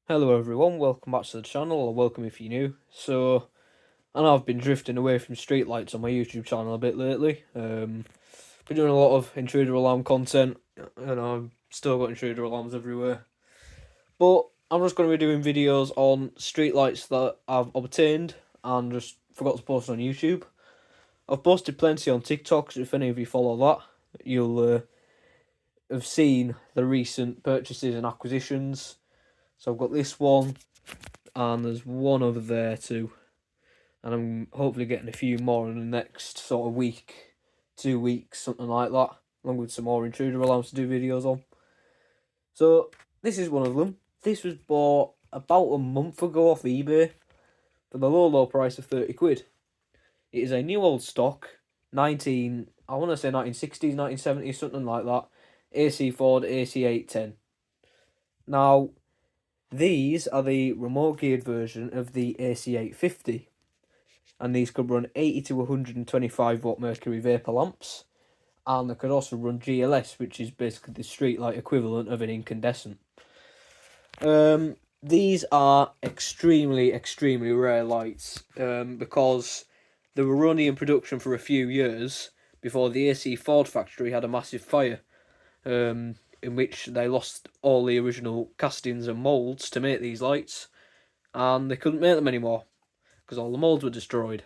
Hello everyone, welcome back to the channel, or welcome if you're new. So, I know I've been drifting away from streetlights on my YouTube channel a bit lately. Been doing a lot of intruder alarm content, and I've still got intruder alarms everywhere. But I'm just going to be doing videos on streetlights that I've obtained and just forgot to post on YouTube. I've posted plenty on TikTok, so if any of you follow that, you'll have seen the recent purchases and acquisitions. So I've got this one, and there's one over there too, and I'm hopefully getting a few more in the next sort of week, 2 weeks, something like that, along with some more intruder alarms to do videos on. So this is one of them. This was bought about a month ago off eBay for the low price of 30 quid. It is a new old stock, I want to say 1960s, 1970s, something like that, AC Ford AC810. Now, these are the remote geared version of the AC850, and these could run 80 to 125 watt mercury vapor lamps, and they could also run GLS, which is basically the streetlight equivalent of an incandescent. These are extremely rare lights, because they were only in production for a few years before the AC Ford factory had a massive fire, in which they lost all the original castings and moulds to make these lights, and they couldn't make them anymore because all the moulds were destroyed.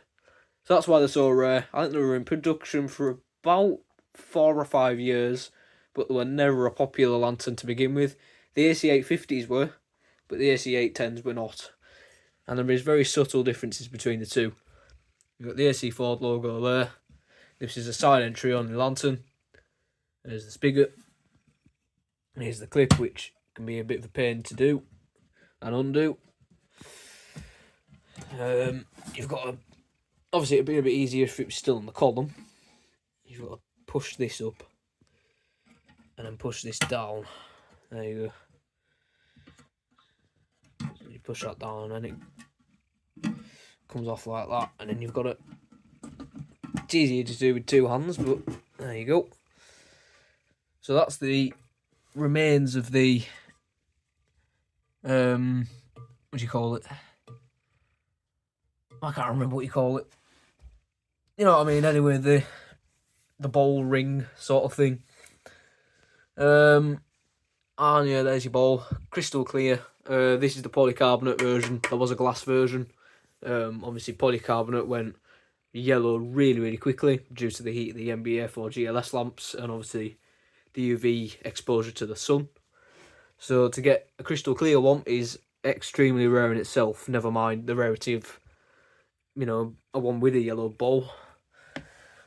So that's why they're so rare. I think they were in production for about 4 or 5 years, but they were never a popular lantern to begin with. The AC850s were, but the AC810s were not. And there is very subtle differences between the two. You've got the AC Ford logo there. This is a side entry on the lantern. There's the spigot. And here's the clip, which can be a bit of a pain to do and undo. You've got to, obviously it'd be a bit easier if it was still in the column. You've got to push this up and then push this down. There you go. So you push that down and it comes off like that, and then you've got it. It's easier to do with two hands, but there you go. So that's the remains of the what do you call it? I can't remember what you call it. You know what I mean? Anyway, the bowl ring sort of thing. And yeah, there's your bowl, crystal clear. This is the polycarbonate version. There was a glass version. Obviously polycarbonate went yellow really quickly due to the heat of the NBF or GLS lamps, and obviously the UV exposure to the sun. So to get a crystal clear one is extremely rare in itself, never mind the rarity of, you know, a one with a yellow bowl.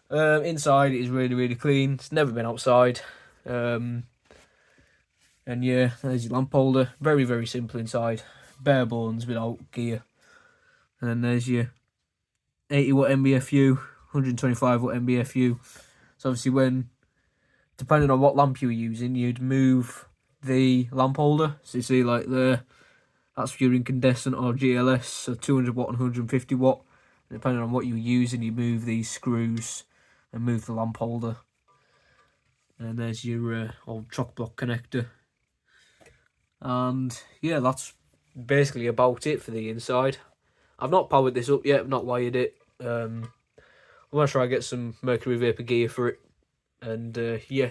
Inside it is really clean. It's never been outside. And yeah, there's your lamp holder. Very simple inside. Bare bones without gear. And then there's your 80 watt MBFU, 125 watt MBFU. So obviously when, depending on what lamp you were using, you'd move the lamp holder. So you see like there, that's for your incandescent or GLS, so 200 watt and 150 watt. And depending on what you were using, you move these screws and move the lamp holder. And there's your old chock block connector. And yeah, that's basically about it for the inside. I've not powered this up yet, I've not wired it. I'm going to try and get some mercury vapor gear for it. And yeah.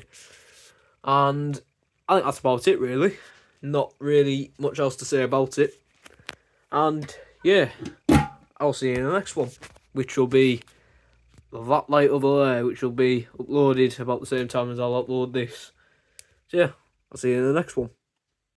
And I think that's about it really. Not really much else to say about it. And yeah, I'll see you in the next one, which will be that light over there, which will be uploaded about the same time as I'll upload this. So yeah, I'll see you in the next one.